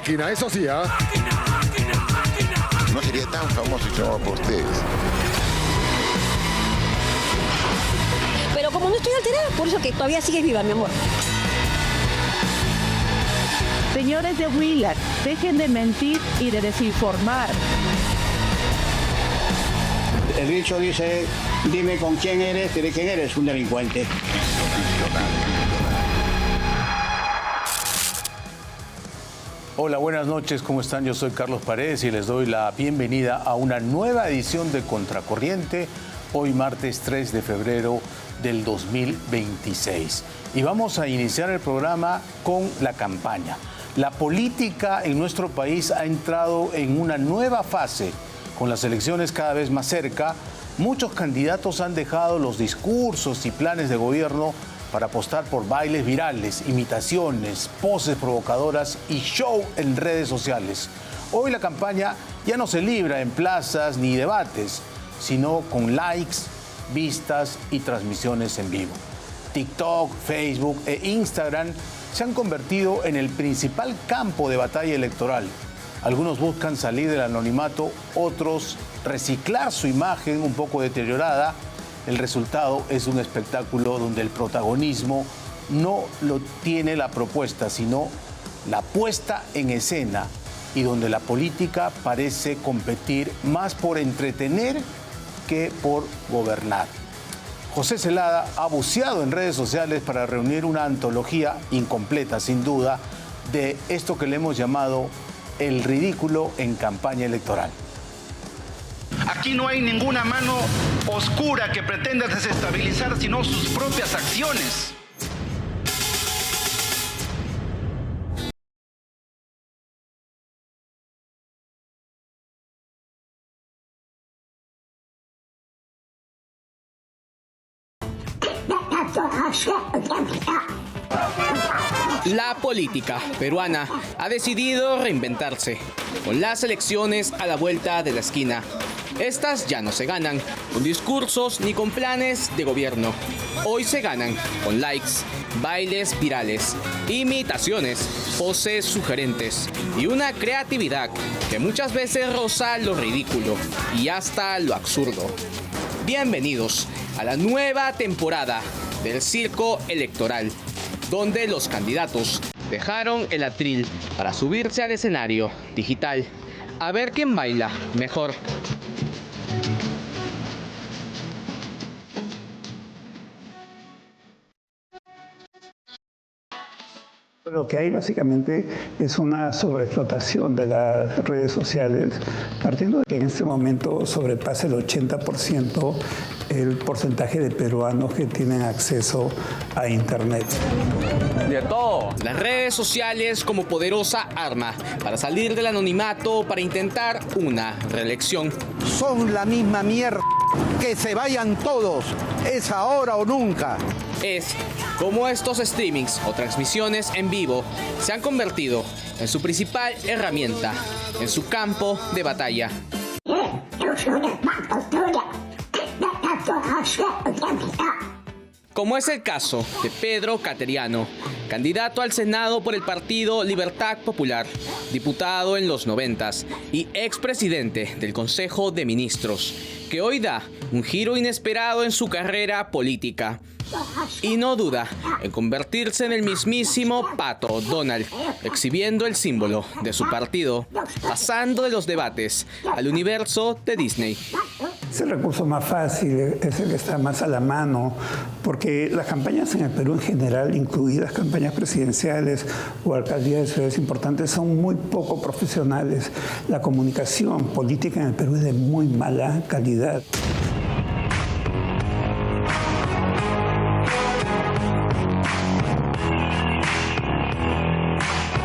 máquina, eso sí, ¿ah? No sería tan famoso si no por ustedes. Pero como no estoy alterada, por eso que todavía sigues viva, mi amor. Señores de Willax, dejen de mentir y de desinformar. El dicho dice, dime con quién eres, diré quién eres, un delincuente. Hola, buenas noches, ¿cómo están? Yo soy Carlos Paredes y les doy la bienvenida a una nueva edición de Contracorriente, hoy martes 3 de febrero del 2026. Y vamos a iniciar el programa con la campaña. La política en nuestro país ha entrado en una nueva fase. Con las elecciones cada vez más cerca, muchos candidatos han dejado los discursos y planes de gobierno para apostar por bailes virales, imitaciones, poses provocadoras y show en redes sociales. Hoy la campaña ya no se libra en plazas ni debates, sino con likes, vistas y transmisiones en vivo. TikTok, Facebook e Instagram se han convertido en el principal campo de batalla electoral. Algunos buscan salir del anonimato, otros reciclar su imagen un poco deteriorada. El resultado es un espectáculo donde el protagonismo no lo tiene la propuesta, sino la puesta en escena, y donde la política parece competir más por entretener que por gobernar. José Zelada ha buceado en redes sociales para reunir una antología incompleta, sin duda, de esto que le hemos llamado el ridículo en campaña electoral. Aquí no hay ninguna mano oscura que pretenda desestabilizar, sino sus propias acciones. La política peruana ha decidido reinventarse, con las elecciones a la vuelta de la esquina. Estas ya no se ganan con discursos ni con planes de gobierno. Hoy se ganan con likes, bailes virales, imitaciones, poses sugerentes y una creatividad que muchas veces roza lo ridículo y hasta lo absurdo. Bienvenidos a la nueva temporada del circo electoral, donde los candidatos dejaron el atril para subirse al escenario digital a ver quién baila mejor. Lo que hay básicamente es una sobreexplotación de las redes sociales, partiendo de que en este momento sobrepasa el 80% el porcentaje de peruanos que tienen acceso a Internet. De todo. Las redes sociales como poderosa arma para salir del anonimato, para intentar una reelección. Son la misma mierda. Que se vayan todos. Es ahora o nunca. Es como estos streamings o transmisiones en vivo se han convertido en su principal herramienta, en su campo de batalla. Como es el caso de Pedro Cateriano, candidato al Senado por el partido Libertad Popular, diputado en los 90s y expresidente del Consejo de Ministros, que hoy da un giro inesperado en su carrera política. Y no duda en convertirse en el mismísimo Pato Donald, exhibiendo el símbolo de su partido, pasando de los debates al universo de Disney. Es el recurso más fácil, es el que está más a la mano, porque las campañas en el Perú en general, incluidas campañas presidenciales o alcaldías de ciudades importantes, son muy poco profesionales. La comunicación política en el Perú es de muy mala calidad.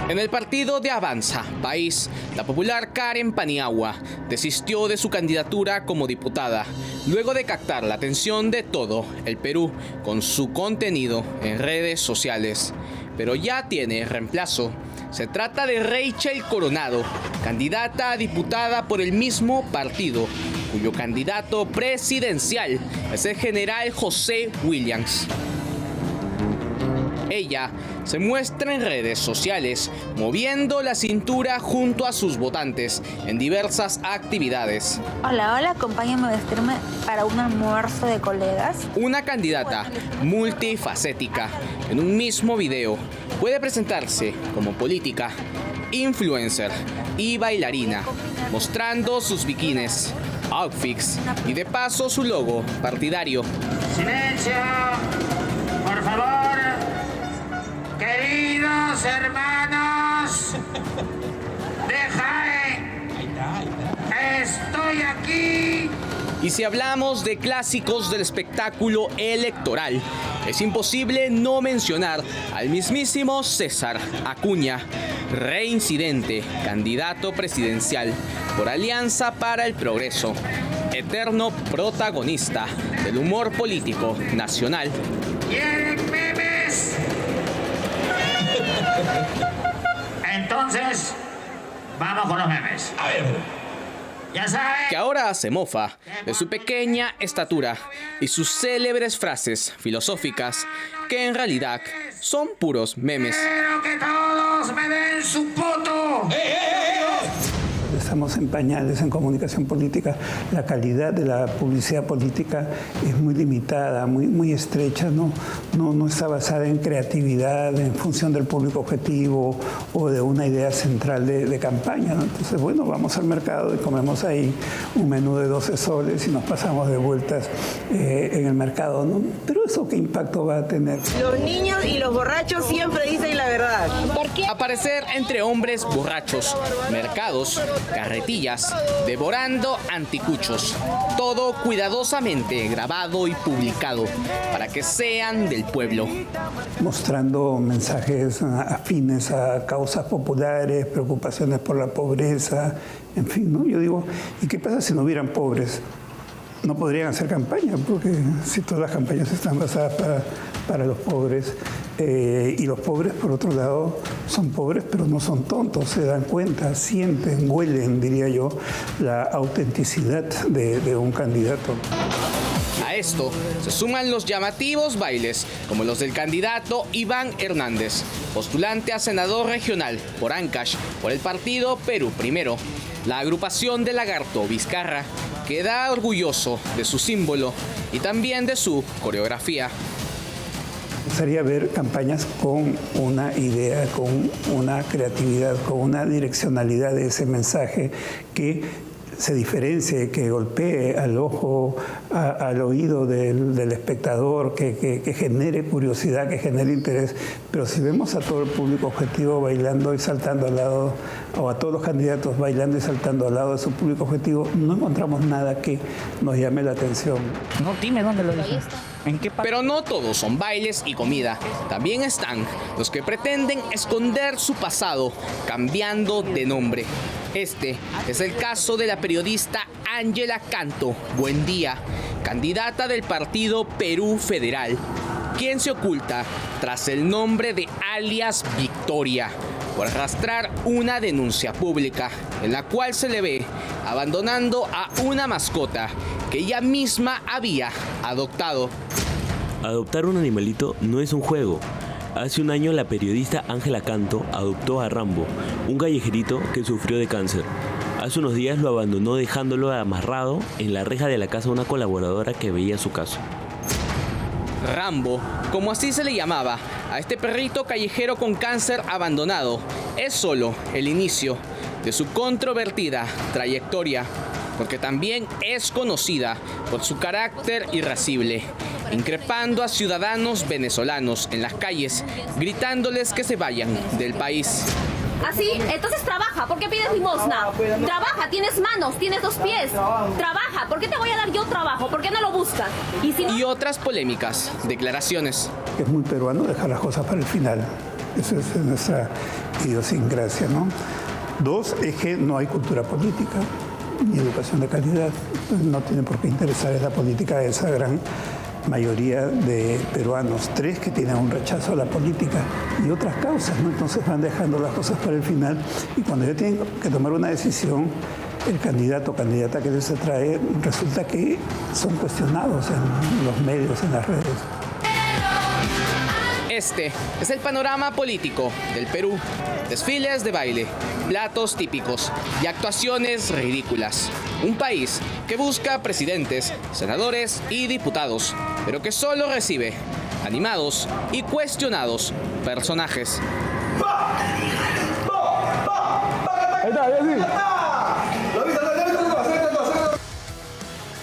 En el partido de Avanza País, la popular Karen Paniagua desistió de su candidatura como diputada, luego de captar la atención de todo el Perú con su contenido en redes sociales. Pero ya tiene reemplazo. Se trata de Rachel Coronado, candidata a diputada por el mismo partido, cuyo candidato presidencial es el general José Williams. Ella se muestra en redes sociales, moviendo la cintura junto a sus votantes en diversas actividades. Hola, acompáñame a vestirme para un almuerzo de colegas. Una candidata multifacética en un mismo video puede presentarse como política, influencer y bailarina, mostrando sus bikinis, outfits y de paso su logo partidario. ¡Silencio! Por favor, queridos hermanos de Jaén, estoy aquí. Y si hablamos de clásicos del espectáculo electoral, es imposible no mencionar al mismísimo César Acuña, reincidente candidato presidencial por Alianza para el Progreso, eterno protagonista del humor político nacional. ¿Quieren memes? Entonces, vamos con los memes. A ver. Ya saben. Que ahora se mofa de su pequeña estatura y sus célebres frases filosóficas que en realidad son puros memes. Quiero que todos me den su poto. Estamos en pañales en comunicación política. La calidad de la publicidad política es muy limitada, muy estrecha, no está basada en creatividad, en función del público objetivo o de una idea central de campaña, ¿no? Entonces, bueno, vamos al mercado y comemos ahí un menú de 12 soles y nos pasamos de vueltas en el mercado, ¿no? Pero ¿eso qué impacto va a tener? Los niños y los borrachos siempre dicen la verdad. ¿Por qué? Aparecer entre hombres borrachos, mercados, carretillas, devorando anticuchos. Todo cuidadosamente grabado y publicado para que sean del pueblo. Mostrando mensajes afines a causas populares, preocupaciones por la pobreza, en fin, ¿no? Yo digo, ¿y qué pasa si no hubieran pobres? No podrían hacer campaña, porque si todas las campañas están basadas para los pobres, y los pobres, por otro lado, son pobres, pero no son tontos, se dan cuenta, sienten, huelen, diría yo, la autenticidad de un candidato. A esto se suman los llamativos bailes, como los del candidato Iván Hernández, postulante a senador regional por Ancash, por el partido Perú Primero. La agrupación de Lagarto Vizcarra queda orgulloso de su símbolo y también de su coreografía. Me gustaría ver campañas con una idea, con una creatividad, con una direccionalidad de ese mensaje que se diferencie, que golpee al ojo, al oído del espectador, que genere curiosidad, que genere interés. Pero si vemos a todo el público objetivo bailando y saltando al lado, o a todos los candidatos bailando y saltando al lado de su público objetivo, no encontramos nada que nos llame la atención. No, dime dónde lo dije. ¿En qué parte? Pero no todos son bailes y comida. También están los que pretenden esconder su pasado cambiando de nombre. Este es el caso de la periodista Ángela Canto Buendía, candidata del partido Perú Federal, quien se oculta tras el nombre de alias Victoria por arrastrar una denuncia pública en la cual se le ve abandonando a una mascota que ella misma había adoptado. Adoptar un animalito no es un juego. Hace un año la periodista Ángela Canto adoptó a Rambo, un callejerito que sufrió de cáncer. Hace unos días lo abandonó dejándolo amarrado en la reja de la casa de una colaboradora que veía su caso. Rambo, como así se le llamaba a este perrito callejero con cáncer abandonado, es solo el inicio de su controvertida trayectoria, porque también es conocida por su carácter irascible, increpando a ciudadanos venezolanos en las calles, gritándoles que se vayan del país. ¿Así? Entonces trabaja, ¿por qué pides limosna? Trabaja, tienes manos, tienes 2 pies. Trabaja, ¿por qué te voy a dar yo trabajo? ¿Por qué no lo buscas? Y otras polémicas declaraciones. Es muy peruano dejar las cosas para el final. Esa es nuestra idiosincrasia, ¿no? 2, es que no hay cultura política ni educación de calidad. No tiene por qué interesar la política de esa gran mayoría de peruanos. 3, que tienen un rechazo a la política y otras causas, ¿no? Entonces van dejando las cosas para el final y cuando ya tienen que tomar una decisión, el candidato o candidata que les atrae resulta que son cuestionados en los medios, en las redes. Este es el panorama político del Perú. Desfiles de baile, platos típicos y actuaciones ridículas. Un país que busca presidentes, senadores y diputados, pero que solo recibe animados y cuestionados personajes.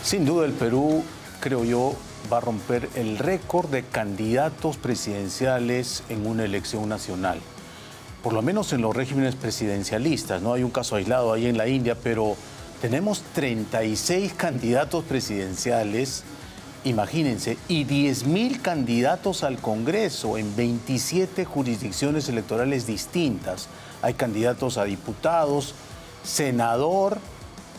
Sin duda el Perú, creo yo, va a romper el récord de candidatos presidenciales en una elección nacional. Por lo menos en los regímenes presidencialistas, ¿no? Hay un caso aislado ahí en la India, pero tenemos 36 candidatos presidenciales, imagínense, y 10.000 candidatos al Congreso en 27 jurisdicciones electorales distintas. Hay candidatos a diputados, senador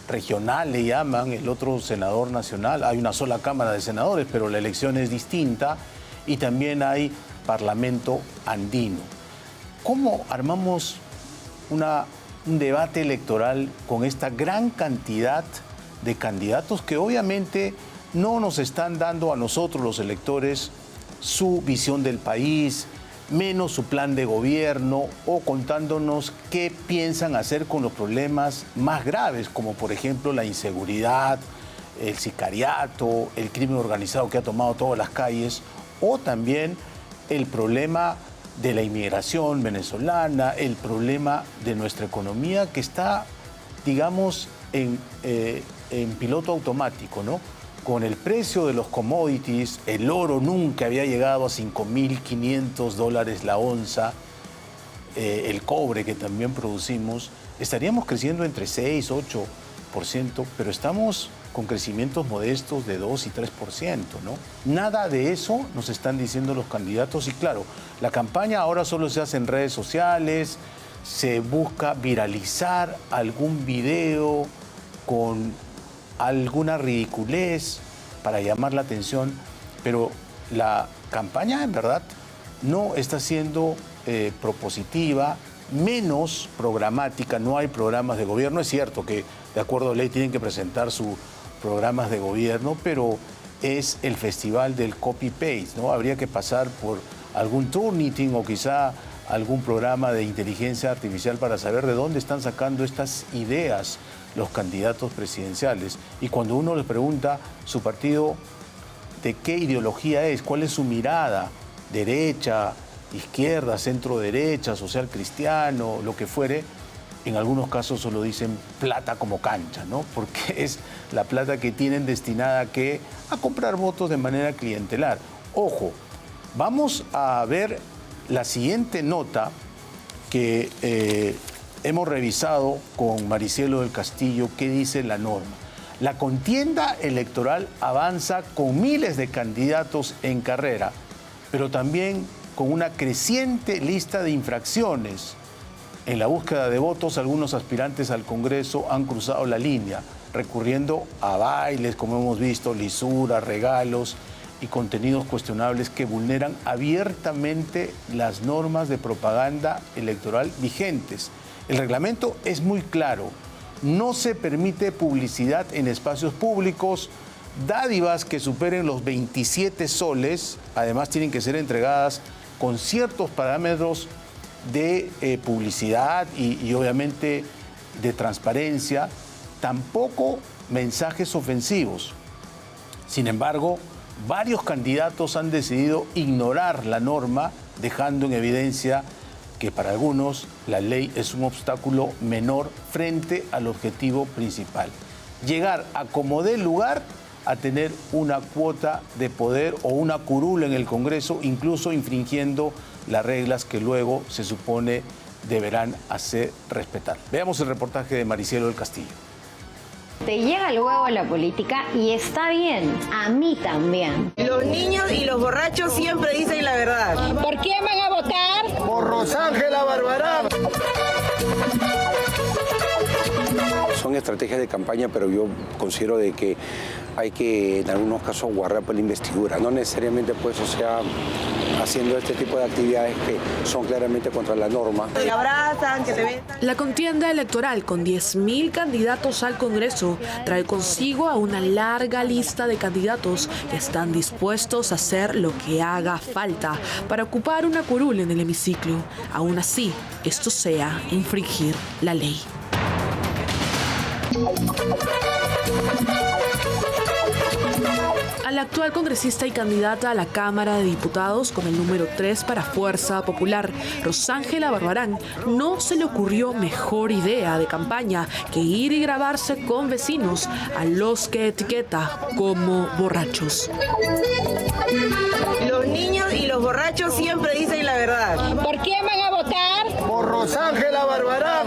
regional le llaman, el otro senador nacional. Hay una sola Cámara de Senadores, pero la elección es distinta. Y también hay Parlamento andino. ¿Cómo armamos un debate electoral con esta gran cantidad de candidatos que obviamente no nos están dando a nosotros los electores su visión del país, menos su plan de gobierno o contándonos qué piensan hacer con los problemas más graves, como por ejemplo la inseguridad, el sicariato, el crimen organizado que ha tomado todas las calles, o también el problema de la inmigración venezolana, el problema de nuestra economía que está, digamos, en piloto automático, ¿no? Con el precio de los commodities, el oro nunca había llegado a $5.500 la onza, el cobre que también producimos, estaríamos creciendo entre 6, 8%, pero estamos con crecimientos modestos de 2 y 3%, ¿no? Nada de eso nos están diciendo los candidatos y claro, la campaña ahora solo se hace en redes sociales, se busca viralizar algún video con alguna ridiculez para llamar la atención, pero la campaña en verdad no está siendo propositiva, menos programática, no hay programas de gobierno. Es cierto que de acuerdo a ley tienen que presentar sus programas de gobierno, pero es el festival del copy-paste, ¿no? Habría que pasar por algún Turnitin o quizá algún programa de inteligencia artificial para saber de dónde están sacando estas ideas los candidatos presidenciales. Y cuando uno les pregunta su partido de qué ideología es, cuál es su mirada, derecha, izquierda, centro derecha, social cristiano, lo que fuere, en algunos casos solo dicen plata como cancha, ¿no? Porque es la plata que tienen destinada a comprar votos de manera clientelar. Ojo, vamos a ver la siguiente nota que hemos revisado con Maricielo del Castillo, qué dice la norma. La contienda electoral avanza con miles de candidatos en carrera, pero también con una creciente lista de infracciones. En la búsqueda de votos, algunos aspirantes al Congreso han cruzado la línea, recurriendo a bailes, como hemos visto, lisuras, regalos y contenidos cuestionables que vulneran abiertamente las normas de propaganda electoral vigentes. El reglamento es muy claro, no se permite publicidad en espacios públicos, dádivas que superen los 27 soles, además tienen que ser entregadas con ciertos parámetros de publicidad y obviamente de transparencia, tampoco mensajes ofensivos. Sin embargo, varios candidatos han decidido ignorar la norma, dejando en evidencia que para algunos la ley es un obstáculo menor frente al objetivo principal: llegar a como dé lugar a tener una cuota de poder o una curula en el Congreso, incluso infringiendo las reglas que luego se supone deberán hacer respetar. Veamos el reportaje de Maricielo del Castillo. Te llega el huevo a la política y está bien, a mí también. Los niños y los borrachos siempre dicen la verdad. ¿Por quién van a votar? Por Rosángela Barbarán. Son estrategias de campaña, pero yo considero de que hay que en algunos casos guardar por la investidura. No necesariamente pues, o sea, haciendo este tipo de actividades que son claramente contra la norma. Te abrazan, que te ven. La contienda electoral con 10.000 candidatos al Congreso trae consigo a una larga lista de candidatos que están dispuestos a hacer lo que haga falta para ocupar una curul en el hemiciclo. Aún así, esto sea infringir la ley. A la actual congresista y candidata a la Cámara de Diputados con el número 3 para Fuerza Popular, Rosángela Barbarán, no se le ocurrió mejor idea de campaña que ir y grabarse con vecinos a los que etiqueta como borrachos. Los niños y los borrachos siempre dicen la verdad. ¿Por quién van a votar? Por Rosángela Barbarán.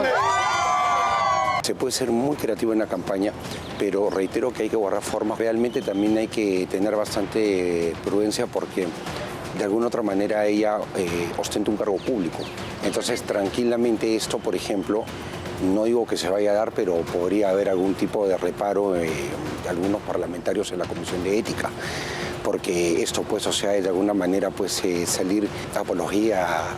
Se puede ser muy creativo en la campaña, pero reitero que hay que guardar formas. Realmente también hay que tener bastante prudencia porque de alguna otra manera ella ostenta un cargo público. Entonces, tranquilamente esto, por ejemplo, no digo que se vaya a dar, pero podría haber algún tipo de reparo de algunos parlamentarios en la Comisión de Ética. Porque esto, pues, o sea, de alguna manera, pues, salir apología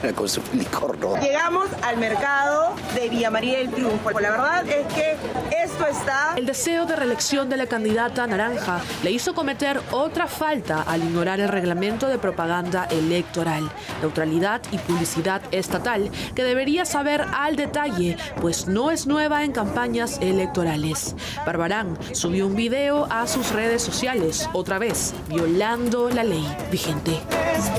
al consumo de licor, ¿no? Llegamos al mercado de Villa María del Triunfo. La verdad es que esto está... El deseo de reelección de la candidata naranja le hizo cometer otra falta al ignorar el reglamento de propaganda electoral, neutralidad y publicidad estatal, que debería saber al detalle, pues no es nueva en campañas electorales. Barbarán subió un video a sus redes sociales, otra vez, violando la ley vigente.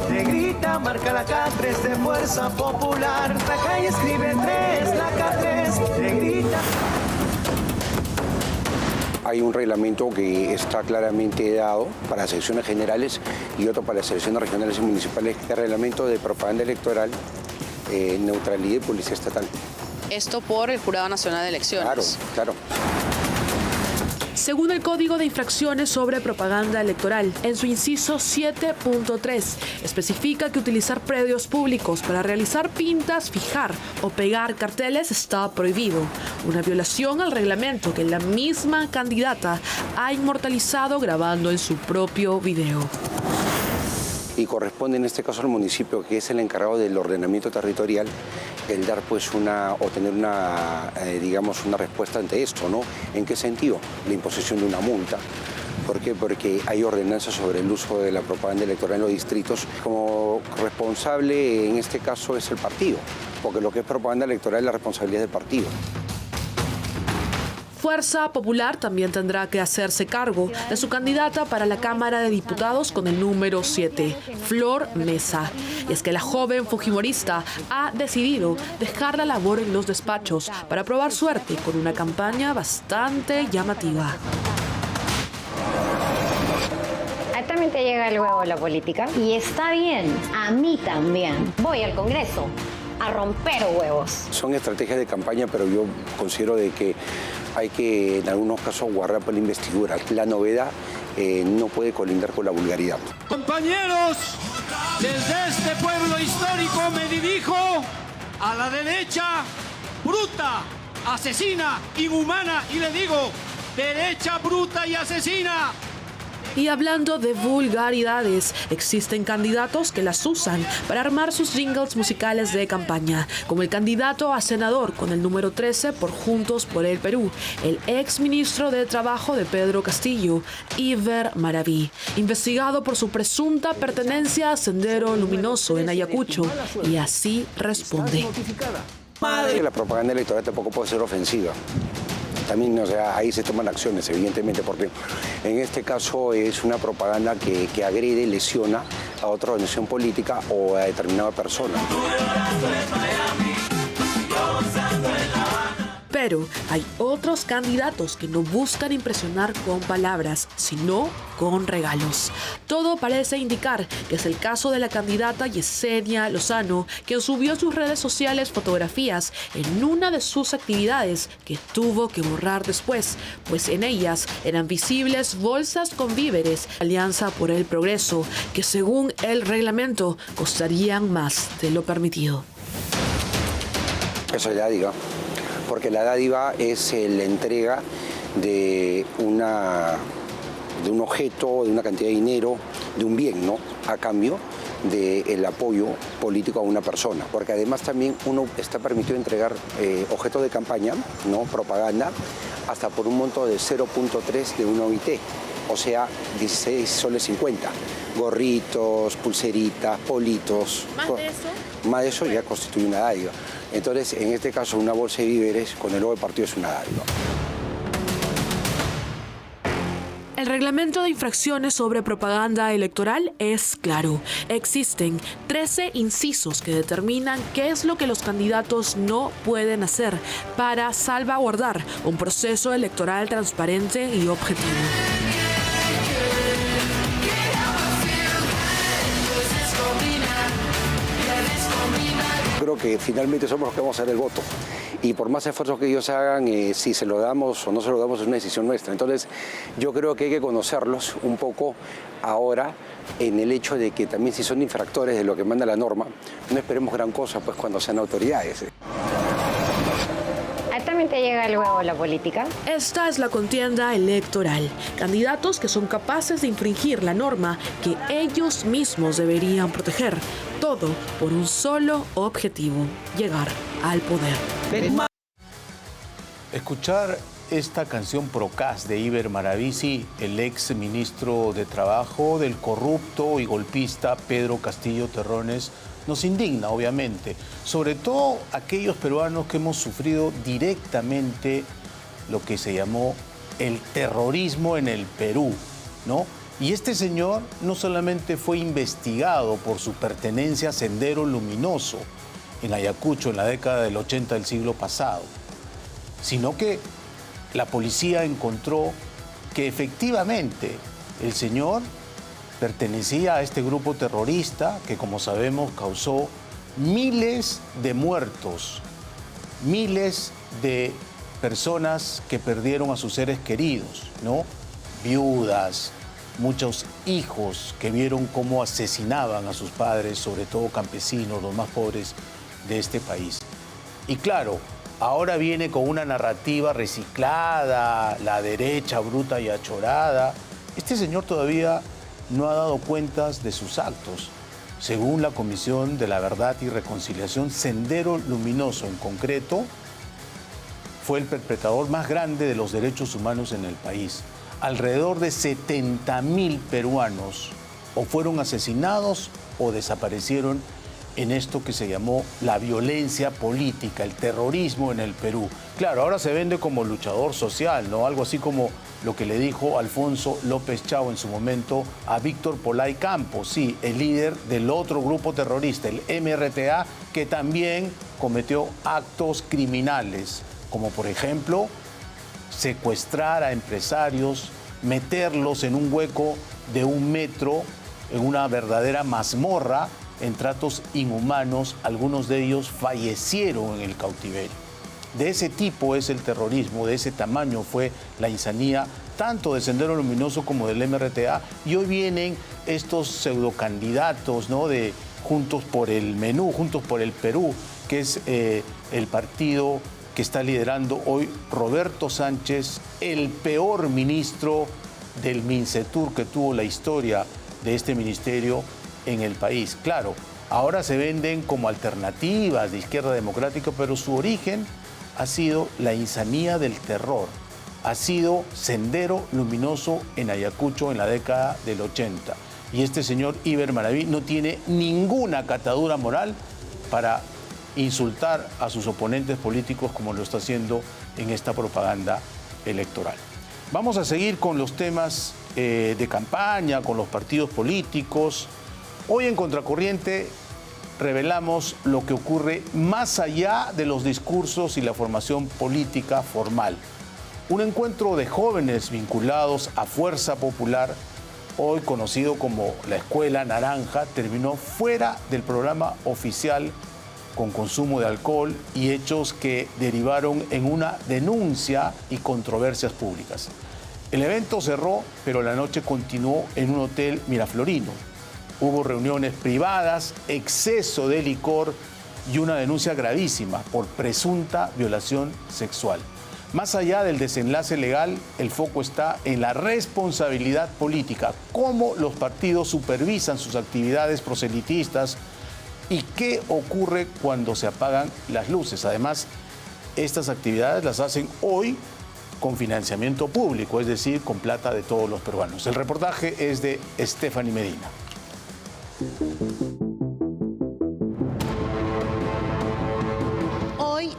Te grita, marca la K3 de Fuerza Popular. La calle escribe 3, la K3 te grita. Hay un reglamento que está claramente dado para las elecciones generales y otro para las elecciones regionales y municipales. El reglamento de propaganda electoral, neutralidad y publicidad estatal. Esto por el Jurado Nacional de Elecciones. Claro, claro. Según el Código de Infracciones sobre Propaganda Electoral, en su inciso 7.3, especifica que utilizar predios públicos para realizar pintas, fijar o pegar carteles está prohibido. Una violación al reglamento que la misma candidata ha inmortalizado grabando en su propio video. Y corresponde en este caso al municipio, que es el encargado del ordenamiento territorial, el dar pues tener digamos, una respuesta ante esto, ¿no? ¿En qué sentido? La imposición de una multa. ¿Por qué? Porque hay ordenanzas sobre el uso de la propaganda electoral en los distritos. Como responsable en este caso es el partido, porque lo que es propaganda electoral es la responsabilidad del partido. Fuerza Popular también tendrá que hacerse cargo de su candidata para la Cámara de Diputados con el número 7, Flor Mesa. Y es que la joven fujimorista ha decidido dejar la labor en los despachos para probar suerte con una campaña bastante llamativa. A ti también te llega el huevo la política. Y está bien, a mí también. Voy al Congreso a romper huevos. Son estrategias de campaña, pero yo considero de que hay que, en algunos casos, guardar por la investidura. La novedad no puede colindar con la vulgaridad. Compañeros, desde este pueblo histórico me dirijo a la derecha bruta, asesina, inhumana, y le digo, derecha bruta y asesina. Y hablando de vulgaridades, existen candidatos que las usan para armar sus jingles musicales de campaña, como el candidato a senador con el número 13 por Juntos por el Perú, el ex ministro de Trabajo de Pedro Castillo, Iber Maraví, investigado por su presunta pertenencia a Sendero Luminoso en Ayacucho, y así responde. La propaganda electoral tampoco puede ser ofensiva. También, o sea, ahí se toman acciones, evidentemente, porque en este caso es una propaganda que agrede, lesiona a otra organización política o a determinada persona. Pero hay otros candidatos que no buscan impresionar con palabras, sino con regalos. Todo parece indicar que es el caso de la candidata Yesenia Lozano, quien subió a sus redes sociales fotografías en una de sus actividades que tuvo que borrar después, pues en ellas eran visibles bolsas con víveres, Alianza por el Progreso, que según el reglamento costarían más de lo permitido. Eso es dádiva, porque la dádiva es la entrega de un objeto, de una cantidad de dinero, de un bien, ¿no? A cambio del apoyo político a una persona, porque además también uno está permitido entregar objetos de campaña, ¿no? Propaganda, hasta por un monto de 0.3 de una OIT, o sea, 16 soles 50. Gorritos, pulseritas, politos. ¿Más de eso? Más de eso ya constituye una dádiva. Entonces, en este caso, una bolsa de víveres con el logo del partido es una dádiva. El reglamento de infracciones sobre propaganda electoral es claro. Existen 13 incisos que determinan qué es lo que los candidatos no pueden hacer para salvaguardar un proceso electoral transparente y objetivo. Creo que finalmente somos los que vamos a hacer el voto. Y por más esfuerzos que ellos hagan, si se lo damos o no se lo damos es una decisión nuestra. Entonces yo creo que hay que conocerlos un poco ahora en el hecho de que también si son infractores de lo que manda la norma, no esperemos gran cosa pues cuando sean autoridades. También te llega el huevo la política. Esta es la contienda electoral. Candidatos que son capaces de infringir la norma que ellos mismos deberían proteger. Todo por un solo objetivo: llegar al poder. Escuchar esta canción Procas de Iber Maravisi, el ex ministro de Trabajo del corrupto y golpista Pedro Castillo Terrones, nos indigna, obviamente, sobre todo aquellos peruanos que hemos sufrido directamente lo que se llamó el terrorismo en el Perú, ¿no? Y este señor no solamente fue investigado por su pertenencia a Sendero Luminoso en Ayacucho en la década del 80 del siglo pasado, sino que la policía encontró que efectivamente el señor pertenecía a este grupo terrorista que, como sabemos, causó miles de muertos, miles de personas que perdieron a sus seres queridos, ¿no? Viudas, muchos hijos que vieron cómo asesinaban a sus padres, sobre todo campesinos, los más pobres de este país. Y claro, ahora viene con una narrativa reciclada, la derecha bruta y achorada. Este señor todavía no ha dado cuentas de sus actos. Según la Comisión de la Verdad y Reconciliación, Sendero Luminoso en concreto fue el perpetrador más grande de los derechos humanos en el país. Alrededor de 70.000 peruanos o fueron asesinados o desaparecieron en esto que se llamó la violencia política, el terrorismo en el Perú. Claro, ahora se vende como luchador social, ¿no? Algo así como lo que le dijo Alfonso López Chao en su momento a Víctor Polay Campos, sí, el líder del otro grupo terrorista, el MRTA, que también cometió actos criminales, como por ejemplo secuestrar a empresarios, meterlos en un hueco de 1 metro, en una verdadera mazmorra, en tratos inhumanos. Algunos de ellos fallecieron en el cautiverio. De ese tipo es el terrorismo, de ese tamaño fue la insanía, tanto de Sendero Luminoso como del MRTA. Y hoy vienen estos pseudocandidatos, ¿no?, de Juntos por el Menú, Juntos por el Perú, que es el partido que está liderando hoy Roberto Sánchez, el peor ministro del Mincetur que tuvo la historia de este ministerio en el país. Claro, ahora se venden como alternativas de izquierda democrática, pero su origen ha sido la insanía del terror. Ha sido Sendero Luminoso en Ayacucho en la década del 80. Y este señor Iber Maraví no tiene ninguna catadura moral para insultar a sus oponentes políticos como lo está haciendo en esta propaganda electoral. Vamos a seguir con los temas de campaña, con los partidos políticos. Hoy en Contracorriente revelamos lo que ocurre más allá de los discursos y la formación política formal. Un encuentro de jóvenes vinculados a Fuerza Popular, hoy conocido como la Escuela Naranja, terminó fuera del programa oficial con consumo de alcohol y hechos que derivaron en una denuncia y controversias públicas. El evento cerró, pero la noche continuó en un hotel miraflorino. Hubo reuniones privadas, exceso de licor y una denuncia gravísima por presunta violación sexual. Más allá del desenlace legal, el foco está en la responsabilidad política, cómo los partidos supervisan sus actividades proselitistas y qué ocurre cuando se apagan las luces. Además, estas actividades las hacen hoy con financiamiento público, es decir, con plata de todos los peruanos. El reportaje es de Stephanie Medina.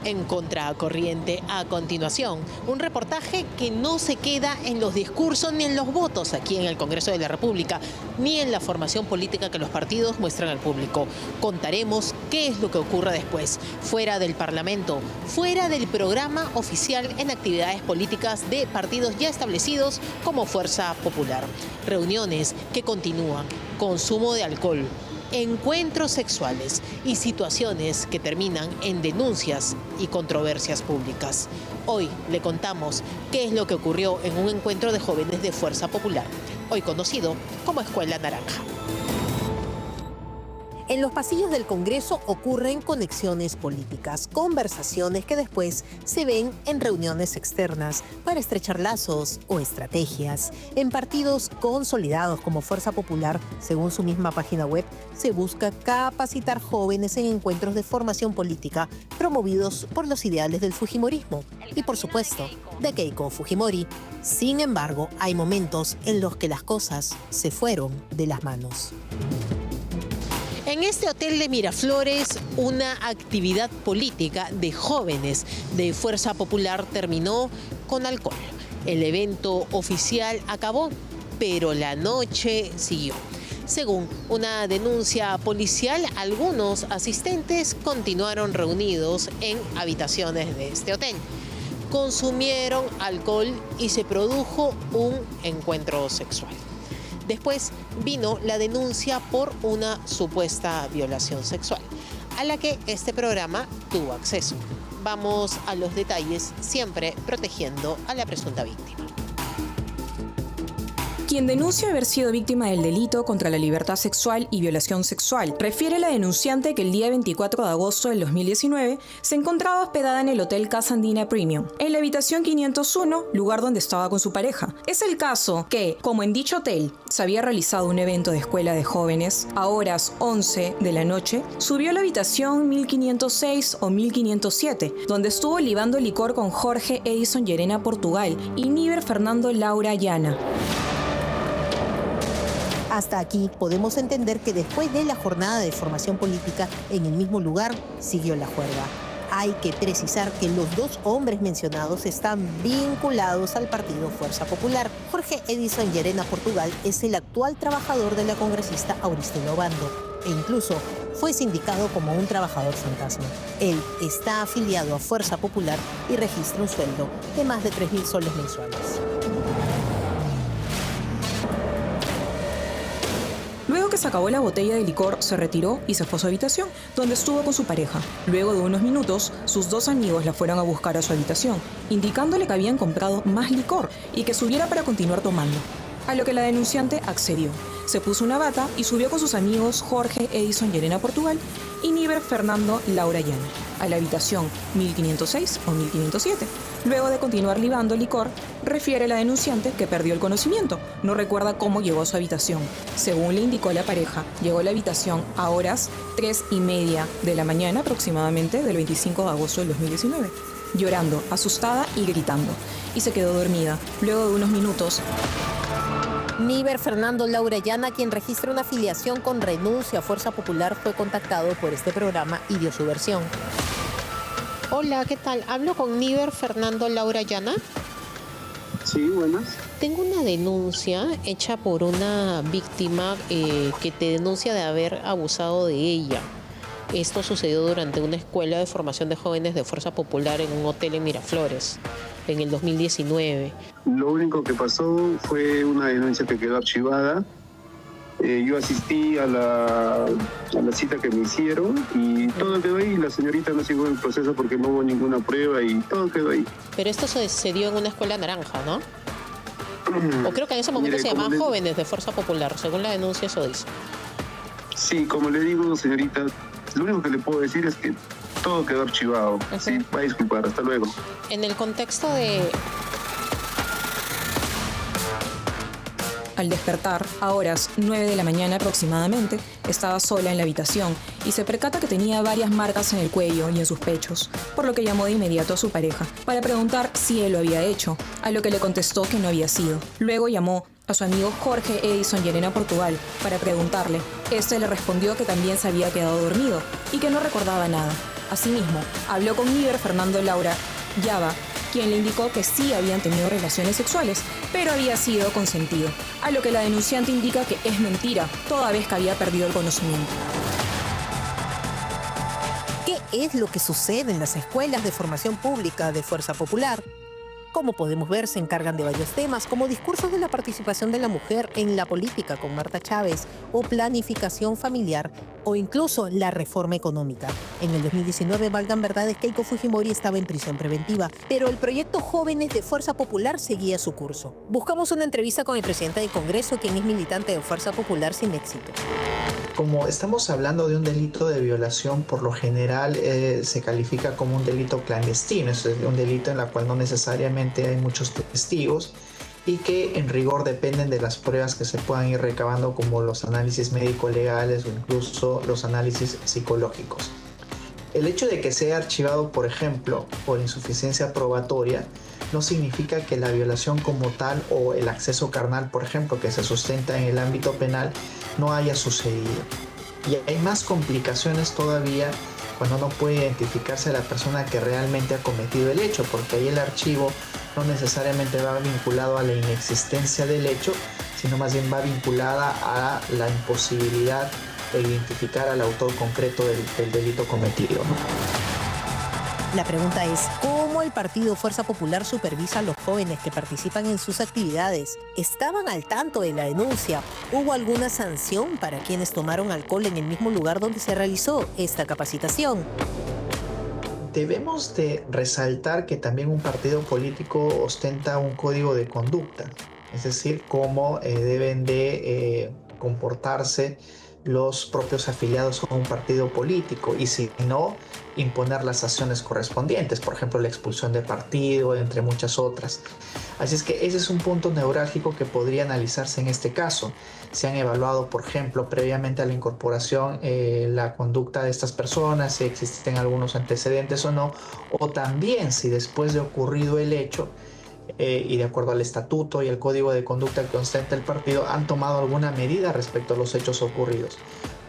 En Contracorriente, a continuación, un reportaje que no se queda en los discursos ni en los votos aquí en el Congreso de la República, ni en la formación política que los partidos muestran al público. Contaremos qué es lo que ocurre después, fuera del Parlamento, fuera del programa oficial en actividades políticas de partidos ya establecidos como Fuerza Popular. Reuniones que continúan, consumo de alcohol, encuentros sexuales y situaciones que terminan en denuncias y controversias públicas. Hoy le contamos qué es lo que ocurrió en un encuentro de jóvenes de Fuerza Popular, hoy conocido como Escuela Naranja. En los pasillos del Congreso ocurren conexiones políticas, conversaciones que después se ven en reuniones externas para estrechar lazos o estrategias. En partidos consolidados como Fuerza Popular, según su misma página web, se busca capacitar jóvenes en encuentros de formación política promovidos por los ideales del fujimorismo y, por supuesto, de Keiko Fujimori. Sin embargo, hay momentos en los que las cosas se fueron de las manos. En este hotel de Miraflores, una actividad política de jóvenes de Fuerza Popular terminó con alcohol. El evento oficial acabó, pero la noche siguió. Según una denuncia policial, algunos asistentes continuaron reunidos en habitaciones de este hotel. Consumieron alcohol y se produjo un encuentro sexual. Después vino la denuncia por una supuesta violación sexual, a la que este programa tuvo acceso. Vamos a los detalles, siempre protegiendo a la presunta víctima. Quien denuncia haber sido víctima del delito contra la libertad sexual y violación sexual, refiere a la denunciante que el día 24 de agosto del 2019 se encontraba hospedada en el Hotel Casa Andina Premium, en la habitación 501, lugar donde estaba con su pareja. Es el caso que, como en dicho hotel se había realizado un evento de escuela de jóvenes, a horas 11 de la noche, subió a la habitación 1506 o 1507, donde estuvo libando licor con Jorge Edison Llerena Portugal y Níber Fernando Laura Llana. Hasta aquí podemos entender que después de la jornada de formación política en el mismo lugar, siguió la juerga. Hay que precisar que los dos hombres mencionados están vinculados al partido Fuerza Popular. Jorge Edison Llerena Portugal es el actual trabajador de la congresista Auristela Obando e incluso fue sindicado como un trabajador fantasma. Él está afiliado a Fuerza Popular y registra un sueldo de más de 3.000 soles mensuales. Luego que se acabó la botella de licor, se retiró y se fue a su habitación, donde estuvo con su pareja. Luego de unos minutos, sus dos amigos la fueron a buscar a su habitación, indicándole que habían comprado más licor y que subiera para continuar tomando. A lo que la denunciante accedió. Se puso una bata y subió con sus amigos Jorge Edison Llerena Portugal y Níber Fernando Laura Llana a la habitación 1506 o 1507. Luego de continuar libando licor, refiere la denunciante que perdió el conocimiento. No recuerda cómo llegó a su habitación. Según le indicó la pareja, llegó a la habitación a horas 3:30 de la mañana aproximadamente del 25 de agosto del 2019, llorando, asustada y gritando. Y se quedó dormida. Luego de unos minutos, Níber Fernando Laura Llana, quien registra una afiliación con renuncia a Fuerza Popular, fue contactado por este programa y dio su versión. Hola, ¿qué tal? ¿Hablo con Níber Fernando Laura Llana? Sí, buenas. Tengo una denuncia hecha por una víctima que te denuncia de haber abusado de ella. Esto sucedió durante una escuela de formación de jóvenes de Fuerza Popular en un hotel en Miraflores, en el 2019. Lo único que pasó fue una denuncia que quedó archivada. Yo asistí a la cita que me hicieron y todo quedó ahí. La señorita no siguió el proceso porque no hubo ninguna prueba y todo quedó ahí. Pero esto se dio en una escuela naranja, ¿no? O creo que en ese momento se llamaban jóvenes de Fuerza Popular, según la denuncia eso dice. Sí, como le digo, señorita, lo único que le puedo decir es que todo quedó archivado. Sí, va a disculpar, hasta luego. En el contexto de... Al despertar, a horas 9 de la mañana aproximadamente, estaba sola en la habitación y se percata que tenía varias marcas en el cuello y en sus pechos, por lo que llamó de inmediato a su pareja para preguntar si él lo había hecho, a lo que le contestó que no había sido. Luego llamó a su amigo Jorge Edison Llerena Portugal para preguntarle. Este le respondió que también se había quedado dormido y que no recordaba nada. Asimismo, habló con Iber Fernando Laura Yaba, quien le indicó que sí habían tenido relaciones sexuales, pero había sido consentido, a lo que la denunciante indica que es mentira, toda vez que había perdido el conocimiento. ¿Qué es lo que sucede en las escuelas de formación pública de Fuerza Popular? Como podemos ver, se encargan de varios temas, como discursos de la participación de la mujer en la política con Marta Chávez, o planificación familiar, o incluso la reforma económica. En el 2019, valgan verdades, Keiko Fujimori estaba en prisión preventiva, pero el proyecto Jóvenes de Fuerza Popular seguía su curso. Buscamos una entrevista con el presidente del Congreso, quien es militante de Fuerza Popular, sin éxito. Como estamos hablando de un delito de violación, por lo general se califica como un delito clandestino, es un delito en el cual no necesariamente hay muchos testigos y que en rigor dependen de las pruebas que se puedan ir recabando, como los análisis médico-legales o incluso los análisis psicológicos. El hecho de que sea archivado, por ejemplo, por insuficiencia probatoria, no significa que la violación como tal o el acceso carnal, por ejemplo, que se sustenta en el ámbito penal, no haya sucedido. Y hay más complicaciones todavía cuando no puede identificarse a la persona que realmente ha cometido el hecho, porque ahí el archivo no necesariamente va vinculado a la inexistencia del hecho, sino más bien va vinculada a la imposibilidad de identificar al autor concreto del delito cometido, ¿no? La pregunta es, ¿cómo el partido Fuerza Popular supervisa a los jóvenes que participan en sus actividades? ¿Estaban al tanto de la denuncia? ¿Hubo alguna sanción para quienes tomaron alcohol en el mismo lugar donde se realizó esta capacitación? Debemos de resaltar que también un partido político ostenta un código de conducta, es decir, cómo deben de comportarse los propios afiliados a un partido político y si no, imponer las sanciones correspondientes, por ejemplo la expulsión de partido, entre muchas otras. Así es que ese es un punto neurálgico que podría analizarse en este caso. Se han evaluado, por ejemplo, previamente a la incorporación, la conducta de estas personas, si existen algunos antecedentes o no, o también si después de ocurrido el hecho, y de acuerdo al estatuto y el código de conducta que ostenta el partido, han tomado alguna medida respecto a los hechos ocurridos.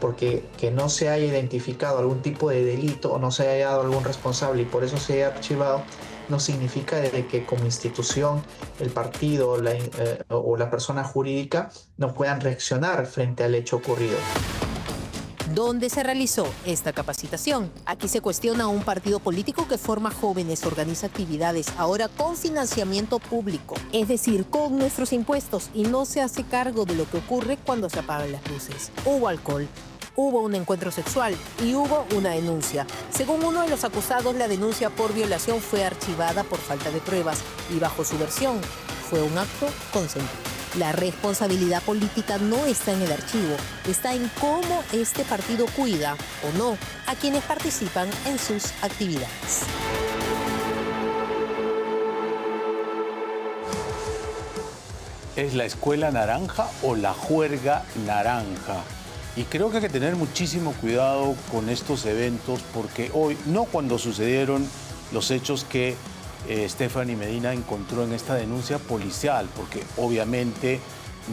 Porque que no se haya identificado algún tipo de delito o no se haya dado algún responsable y por eso se haya archivado, no significa de que como institución el partido o la persona jurídica no puedan reaccionar frente al hecho ocurrido. ¿Dónde se realizó esta capacitación? Aquí se cuestiona a un partido político que forma jóvenes, organiza actividades, ahora con financiamiento público, es decir, con nuestros impuestos, y no se hace cargo de lo que ocurre cuando se apagan las luces. Hubo alcohol, hubo un encuentro sexual y hubo una denuncia. Según uno de los acusados, la denuncia por violación fue archivada por falta de pruebas y bajo su versión fue un acto consentido. La responsabilidad política no está en el archivo, está en cómo este partido cuida o no a quienes participan en sus actividades. ¿Es la escuela naranja o la juerga naranja? Y creo que hay que tener muchísimo cuidado con estos eventos porque hoy, no cuando sucedieron los hechos que Stephanie Medina encontró en esta denuncia policial, porque obviamente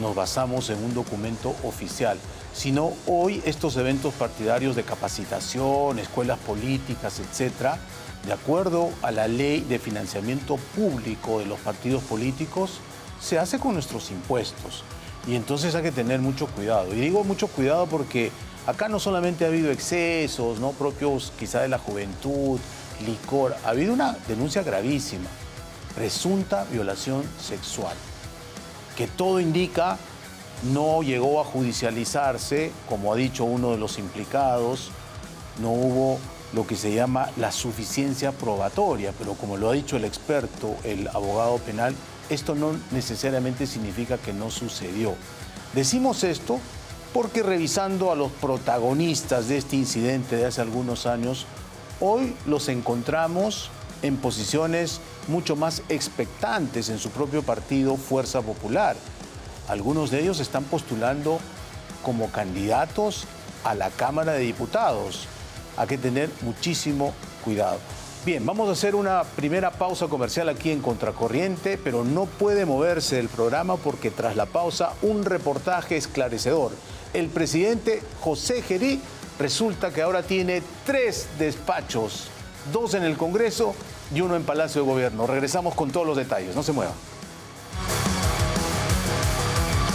nos basamos en un documento oficial, sino hoy estos eventos partidarios de capacitación, escuelas políticas, etcétera, de acuerdo a la ley de financiamiento público de los partidos políticos, se hace con nuestros impuestos. Y entonces hay que tener mucho cuidado. Y digo mucho cuidado porque acá no solamente ha habido excesos, ¿no?, propios quizá de la juventud, licor, ha habido una denuncia gravísima, presunta violación sexual, que todo indica no llegó a judicializarse, como ha dicho uno de los implicados, no hubo lo que se llama la suficiencia probatoria, pero como lo ha dicho el experto, el abogado penal, esto no necesariamente significa que no sucedió. Decimos esto porque revisando a los protagonistas de este incidente de hace algunos años, Hoy los encontramos en posiciones mucho más expectantes en su propio partido Fuerza Popular. Algunos de ellos están postulando como candidatos a la Cámara de Diputados. Hay que tener muchísimo cuidado. Bien, vamos a hacer una primera pausa comercial aquí en Contracorriente, pero no puede moverse del programa porque tras la pausa un reportaje esclarecedor. El presidente José Gerí resulta que ahora tiene 3 despachos, 2 en el Congreso y 1 en Palacio de Gobierno. Regresamos con todos los detalles, no se muevan.